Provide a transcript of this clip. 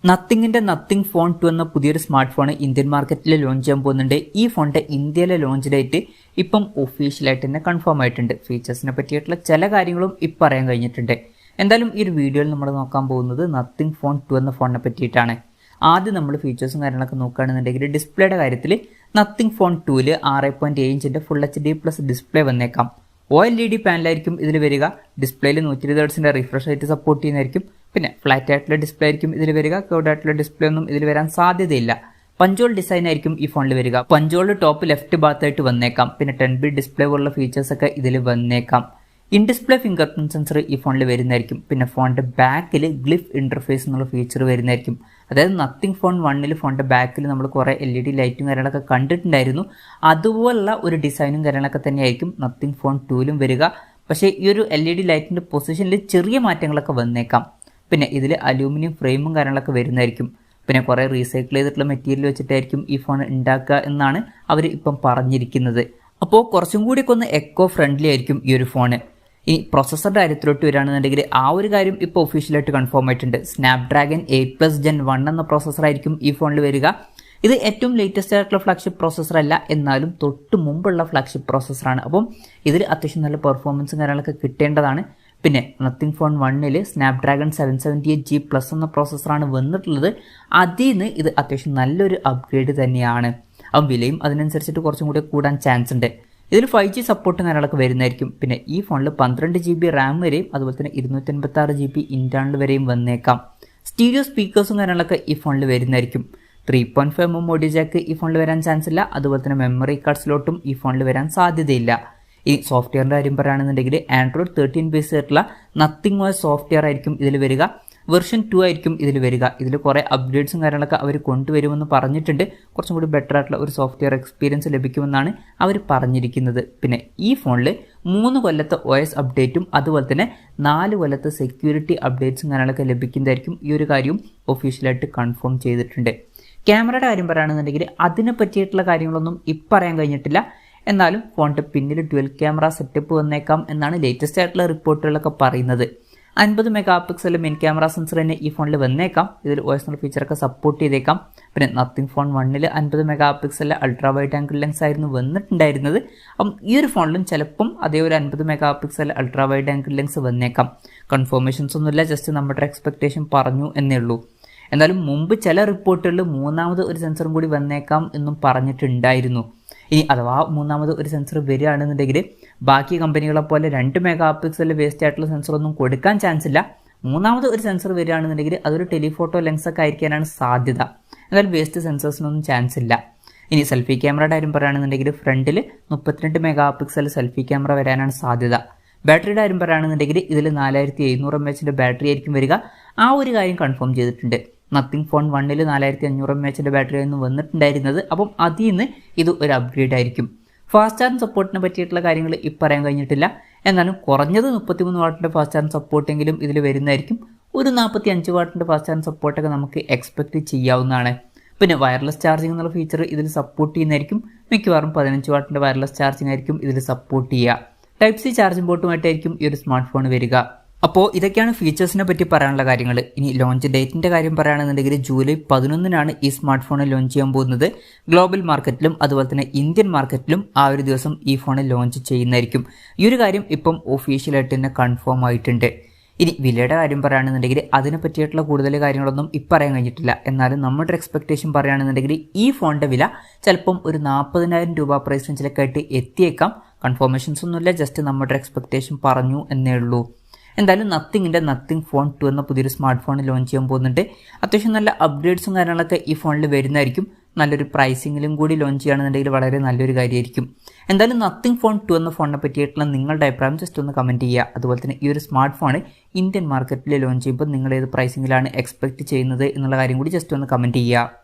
നത്തിങ്ങിന്റെ nothing phone 2 എന്ന പുതിയൊരു smart phone Indian മാർക്കറ്റിൽ ലോഞ്ച് ചെയ്യാൻ പോകുന്നുണ്ട്. ഈ ഫോണിന്റെ ഇന്ത്യയിലെ ലോഞ്ച് ഡേറ്റ് ഇപ്പം ഒഫീഷ്യലായിട്ട് തന്നെ കൺഫേം ആയിട്ടുണ്ട്. ഫീച്ചേഴ്സിനെ പറ്റിയിട്ടുള്ള ചില കാര്യങ്ങളും ഇപ്പം അറിയാൻ കഴിഞ്ഞിട്ടുണ്ട്. എന്തായാലും ഈ ഒരു വീഡിയോയിൽ നമ്മൾ നോക്കാൻ പോകുന്നത് നത്തിങ് ഫോൺ 2 എന്ന ഫോണിനെ പറ്റിയിട്ടാണ്. ആദ്യം നമ്മൾ ഫീച്ചേഴ്സും കാര്യങ്ങളൊക്കെ നോക്കുകയാണെന്നുണ്ടെങ്കിൽ ഡിസ്പ്ലേയുടെ കാര്യത്തിൽ നത്തിങ് ഫോൺ 2ൽ 6.7 ഇഞ്ചിന്റെ ഫുൾ HD+ ഡിസ്പ്ലേ വന്നേക്കാം. OLED പാനലായിരിക്കും ഇതിൽ വരിക. ഡിസ്പ്ലേയിൽ 120 ഹെർട്സിന്റെ റിഫ്രഷ് റേറ്റ് സപ്പോർട്ട് ചെയ്യുന്നതായിരിക്കും. പിന്നെ ഫ്ലാറ്റ് ആയിട്ടുള്ള ഡിസ്പ്ലേ ആയിരിക്കും ഇതിൽ വരിക. കർവ്ഡ് ആയിട്ടുള്ള ഡിസ്പ്ലേ ഒന്നും ഇതിൽ വരാൻ സാധ്യതയില്ല. പഞ്ചോൾ ഡിസൈൻ ആയിരിക്കും ഈ ഫോണിൽ വരിക. പഞ്ചോൾ ടോപ്പ് ലെഫ്റ്റ് ഭാഗത്തായിട്ട് വന്നേക്കാം. പിന്നെ 10-bit ഡിസ്പ്ലേ പോലുള്ള ഫീച്ചേഴ്സ് ഒക്കെ ഇതിൽ വന്നേക്കാം. In display finger print sensor ഈ ഫോണിൽ വരുന്നതായിരിക്കും. പിന്നെ ഫോണിന്റെ ബാക്കിൽ ഗ്ലിഫ് ഇന്റർഫേസ് എന്നുള്ള ഫീച്ചർ വരുന്നതായിരിക്കും. അതായത് നത്തിങ് ഫോൺ 1ൽ ഫോണിന്റെ ബാക്കിൽ നമ്മൾ കുറേ LED ലൈറ്റും കാര്യങ്ങളൊക്കെ കണ്ടിട്ടുണ്ടായിരുന്നു. അതുപോലുള്ള ഒരു ഡിസൈനും കാര്യങ്ങളൊക്കെ തന്നെയായിരിക്കും നത്തിങ് ഫോൺ 2ലും വരിക. പക്ഷേ ഈ ഒരു LED ലൈറ്റിന്റെ പൊസിഷനിൽ ചെറിയ മാറ്റങ്ങളൊക്കെ വന്നേക്കാം. പിന്നെ ഇതിൽ അലൂമിനിയം ഫ്രെയിമും കാര്യങ്ങളൊക്കെ വരുന്നതായിരിക്കും. പിന്നെ കുറേ റീസൈക്കിൾ ചെയ്തിട്ടുള്ള മെറ്റീരിയൽ വെച്ചിട്ടായിരിക്കും ഈ ഫോൺ ഉണ്ടാക്കുക എന്നാണ് അവർ ഇപ്പം പറഞ്ഞിരിക്കുന്നത്. അപ്പോൾ കുറച്ചും കൂടിയൊക്കെ ഒന്ന് എക്കോ ഫ്രണ്ട്ലി ആയിരിക്കും ഈ ഒരു ഫോണ്. ഈ പ്രോസസ്സറുടെ കാര്യത്തിലോട്ട് വരികയാണെന്നുണ്ടെങ്കിൽ ആ ഒരു കാര്യം ഇപ്പോൾ ഒഫീഷ്യലായിട്ട് കൺഫേം ആയിട്ടുണ്ട്. സ്നാപ്ഡ്രാഗൺ 8+ Gen 1 എന്ന പ്രോസസ്സറായിരിക്കും ഈ ഫോണിൽ വരിക. ഇത് ഏറ്റവും ലേറ്റസ്റ്റ് ആയിട്ടുള്ള ഫ്ലാഗ്ഷിപ്പ് പ്രോസസ്സർ അല്ല, എന്നാലും തൊട്ട് മുമ്പുള്ള ഫ്ലാഗ്ഷിപ്പ് പ്രോസസ്സറാണ്. അപ്പം ഇതിൽ അത്യാവശ്യം നല്ല പെർഫോമൻസും കാര്യങ്ങളൊക്കെ കിട്ടേണ്ടതാണ്. പിന്നെ നത്തിങ് ഫോൺ 1ൽ സ്നാപ്ഡ്രാഗൺ 778G+ എന്ന പ്രോസസ്സറാണ് വന്നിട്ടുള്ളത്. അതിൽ നിന്ന് ഇത് അത്യാവശ്യം നല്ലൊരു അപ്ഗ്രേഡ് തന്നെയാണ്. അപ്പം വിലയും അതിനനുസരിച്ചിട്ട് കുറച്ചും കൂടി കൂടാൻ ചാൻസ് ഉണ്ട്. ഇതിൽ 5G സപ്പോർട്ടും കാര്യങ്ങളൊക്കെ വരുന്നതായിരിക്കും. പിന്നെ ഈ ഫോണിൽ 12GB റാം വരെയും അതുപോലെ തന്നെ 256GB ഇന്റേണൽ വരെയും വന്നേക്കാം. സ്റ്റീരിയോ സ്പീക്കേഴ്സും കാര്യങ്ങളൊക്കെ ഈ ഫോണിൽ വരുന്നതായിരിക്കും. 3.5mm ഓഡിയോ ജാക്ക് ഈ ഫോണിൽ വരാൻ ചാൻസ് ഇല്ല. അതുപോലെ തന്നെ മെമ്മറി കാർഡ് സ്ലോട്ടും ഈ ഫോണിൽ വരാൻ സാധ്യതയില്ല. ഈ സോഫ്റ്റ്വെയറിൻ്റെ കാര്യം പറയുകയാണെന്നുണ്ടെങ്കിൽ Android 13 ബേസ് ആയിട്ടുള്ള നത്തിങ് OS സോഫ്റ്റ്വെയർ ആയിരിക്കും ഇതിൽ വരിക. വെർഷൻ 2 ആയിരിക്കും ഇതിൽ വരിക. ഇതിൽ കുറേ അപ്ഡേറ്റ്സും കാര്യങ്ങളൊക്കെ അവർ കൊണ്ടുവരുമെന്ന് പറഞ്ഞിട്ടുണ്ട്. കുറച്ചും കൂടി ബെറ്റർ ആയിട്ടുള്ള ഒരു സോഫ്റ്റ്വെയർ എക്സ്പീരിയൻസ് ലഭിക്കുമെന്നാണ് അവർ പറഞ്ഞിരിക്കുന്നത്. പിന്നെ ഈ ഫോണിൽ 3 കൊല്ലത്തെ OS അപ്ഡേറ്റും അതുപോലെ തന്നെ 4 കൊല്ലത്തെ സെക്യൂരിറ്റി അപ്ഡേറ്റ്സും കാര്യങ്ങളൊക്കെ ലഭിക്കുന്നതായിരിക്കും. ഈ ഒരു കാര്യവും ഒഫീഷ്യലായിട്ട് കൺഫേം ചെയ്തിട്ടുണ്ട്. ക്യാമറയുടെ കാര്യം പറയുകയാണെന്നുണ്ടെങ്കിൽ അതിനെ പറ്റിയിട്ടുള്ള കാര്യങ്ങളൊന്നും ഇപ്പം പറയാൻ കഴിഞ്ഞിട്ടില്ല. എന്നാലും ഫോണിൻ്റെ പിന്നിൽ ഡ്യുവൽ ക്യാമറ സെറ്റപ്പ് വന്നേക്കാം എന്നാണ് ലേറ്റസ്റ്റ് ആയിട്ടുള്ള റിപ്പോർട്ടുകളൊക്കെ പറയുന്നത്. 50 മെഗാ മെയിൻ ക്യാമറ സെൻസർ തന്നെ ഈ ഫോണിൽ വന്നേക്കാം. ഇതിൽ OS ഫീച്ചറൊക്കെ സപ്പോർട്ട് ചെയ്തേക്കാം. പിന്നെ നത്തിങ് ഫോൺ 1ൽ 50 mega ultra wide angle lens ആയിരുന്നു വന്നിട്ടുണ്ടായിരുന്നത്. അപ്പം ഈ ഒരു ഫോണിലും ചിലപ്പം അതേ ഒരു 50 mega ultra wide angle lens വന്നേക്കാം. കൺഫർമേഷൻസ് ഒന്നുമില്ല, ജസ്റ്റ് നമ്മുടെ എക്സ്പെക്ടേഷൻ പറഞ്ഞു എന്നേ ഉള്ളൂ. എന്നാലും മുമ്പ് ചില റിപ്പോർട്ടുകളിൽ മൂന്നാമത് ഒരു സെൻസറും കൂടി വന്നേക്കാം എന്നും പറഞ്ഞിട്ടുണ്ടായിരുന്നു. ഇനി അഥവാ മൂന്നാമത് ഒരു സെൻസർ വരികയാണെന്നുണ്ടെങ്കിൽ ബാക്കി കമ്പനികളെ പോലെ 2 മെഗാ വേസ്റ്റ് ആയിട്ടുള്ള സെൻസറൊന്നും കൊടുക്കാൻ ചാൻസ് ഇല്ല. മൂന്നാമത് ഒരു സെൻസർ വരികയാണെന്നുണ്ടെങ്കിൽ അതൊരു ടെലിഫോട്ടോ ലെൻസൊക്കെ ആയിരിക്കാനാണ് സാധ്യത. എന്നാൽ വേസ്റ്റ് സെൻസേഴ്സിനൊന്നും ചാൻസ് ഇല്ല. ഇനി സെൽഫി ക്യാമറയുടെ കാര്യം പറയുകയാണെന്നുണ്ടെങ്കിൽ ഫ്രണ്ടിൽ 32 മെഗാ സെൽഫി ക്യാമറ വരാനാണ് സാധ്യത. ബാറ്ററിയുടെ കാര്യം പറയുകയാണെന്നുണ്ടെങ്കിൽ ഇതിൽ 4700 mAh ബാറ്ററി ആയിരിക്കും വരിക. ആ ഒരു കാര്യം കൺഫേം ചെയ്തിട്ടുണ്ട്. നത്തിങ് ഫോൺ 1ൽ 4500 mAh ബാറ്ററി ആയിരുന്നു വന്നിട്ടുണ്ടായിരുന്നത്. അപ്പം അതിൽ നിന്ന് ഇത് ഒരു അപ്ഗ്രേഡ് ആയിരിക്കും. ഫാസ്റ്റ് ചാർജ് സപ്പോർട്ടിനെ പറ്റിയിട്ടുള്ള കാര്യങ്ങൾ ഇപ്പം പറയാൻ കഴിഞ്ഞിട്ടില്ല. എന്നാലും കുറഞ്ഞത് 33 വാട്ടിൻ്റെ ഫാസ്റ്റ് ചാർജ് സപ്പോർട്ടെങ്കിലും ഇതിൽ വരുന്നതായിരിക്കും. ഒരു 45 വാട്ടിൻ്റെ ഫാസ്റ്റ് ചാർജ് സപ്പോർട്ടൊക്കെ നമുക്ക് എക്സ്പെക്ട് ചെയ്യാവുന്നതാണ്. പിന്നെ വയർലെസ് ചാർജിങ് എന്നുള്ള ഫീച്ചർ ഇതിൽ സപ്പോർട്ട് ചെയ്യുന്നതായിരിക്കും. മിക്കവാറും 15 വാട്ടിൻ്റെ വയർലെസ് ചാർജിങ് ആയിരിക്കും ഇതിൽ സപ്പോർട്ട് ചെയ്യുക. Type-C ചാർജിംഗ് പോർട്ടുമായിട്ടായിരിക്കും ഈ ഒരു സ്മാർട്ട് ഫോൺ വരിക. അപ്പോൾ ഇതൊക്കെയാണ് ഫീച്ചേഴ്സിനെ പറ്റി പറയാനുള്ള കാര്യങ്ങൾ. ഇനി ലോഞ്ച് ഡേറ്റിൻ്റെ കാര്യം പറയുകയാണെന്നുണ്ടെങ്കിൽ ജൂലൈ 11-നാണ് ഈ സ്മാർട്ട് ഫോൺ ലോഞ്ച് ചെയ്യാൻ പോകുന്നത്. ഗ്ലോബൽ മാർക്കറ്റിലും അതുപോലെ തന്നെ ഇന്ത്യൻ മാർക്കറ്റിലും ആ ഒരു ദിവസം ഈ ഫോൺ ലോഞ്ച് ചെയ്യുന്നതായിരിക്കും. ഈ ഒരു കാര്യം ഇപ്പം ഒഫീഷ്യലായിട്ട് തന്നെ കൺഫേം ആയിട്ടുണ്ട്. ഇനി വിലയുടെ കാര്യം പറയുകയാണെന്നുണ്ടെങ്കിൽ അതിനെ പറ്റിയിട്ടുള്ള കൂടുതൽ കാര്യങ്ങളൊന്നും ഇപ്പം പറയാൻ കഴിഞ്ഞിട്ടില്ല. എന്നാലും നമ്മുടെ എക്സ്പെക്ടേഷൻ പറയുകയാണെന്നുണ്ടെങ്കിൽ ഈ ഫോണിൻ്റെ വില ചിലപ്പം ഒരു 40,000 രൂപ പ്രൈസ് റേഞ്ചിലൊക്കെ ആയിട്ട് എത്തിയേക്കാം. കൺഫർമേഷൻസ് ഒന്നുമില്ല, ജസ്റ്റ് നമ്മുടെ എക്സ്പെക്ടേഷൻ പറഞ്ഞു എന്നേ ഉള്ളൂ. എന്തായാലും നത്തിങ് ഫോൺ 2 എന്ന പുതിയൊരു സ്മാർട്ട് ഫോൺ ലോഞ്ച് ചെയ്യാൻ പോകുന്നുണ്ട്. അത്യാവശ്യം നല്ല അപ്ഗ്രേഡ്സും കാര്യങ്ങളൊക്കെ ഈ ഫോണിൽ വരുന്നതായിരിക്കും. നല്ലൊരു പ്രൈസിങ്ങിലും കൂടി ലോഞ്ച് ചെയ്യുകയാണെന്നുണ്ടെങ്കിൽ വളരെ നല്ലൊരു കാര്യമായിരിക്കും. എന്തായാലും നത്തിങ് ഫോൺ 2 എന്ന ഫോണിനെ പറ്റിയിട്ടുള്ള നിങ്ങളുടെ അഭിപ്രായം ജസ്റ്റ് ഒന്ന് കമൻറ്റ് ചെയ്യുക. അതുപോലെ തന്നെ ഈ ഒരു സ്മാർട്ട് ഫോൺ ഇന്ത്യൻ മാർക്കറ്റിൽ ലോഞ്ച് ചെയ്യുമ്പോൾ നിങ്ങൾ ഏത് പ്രൈസിങ്ങിലാണ് എക്സ്പെക്ട് ചെയ്യുന്നത് എന്നുള്ള കാര്യം കൂടി ജസ്റ്റ് ഒന്ന് കമൻറ്റ് ചെയ്യുക.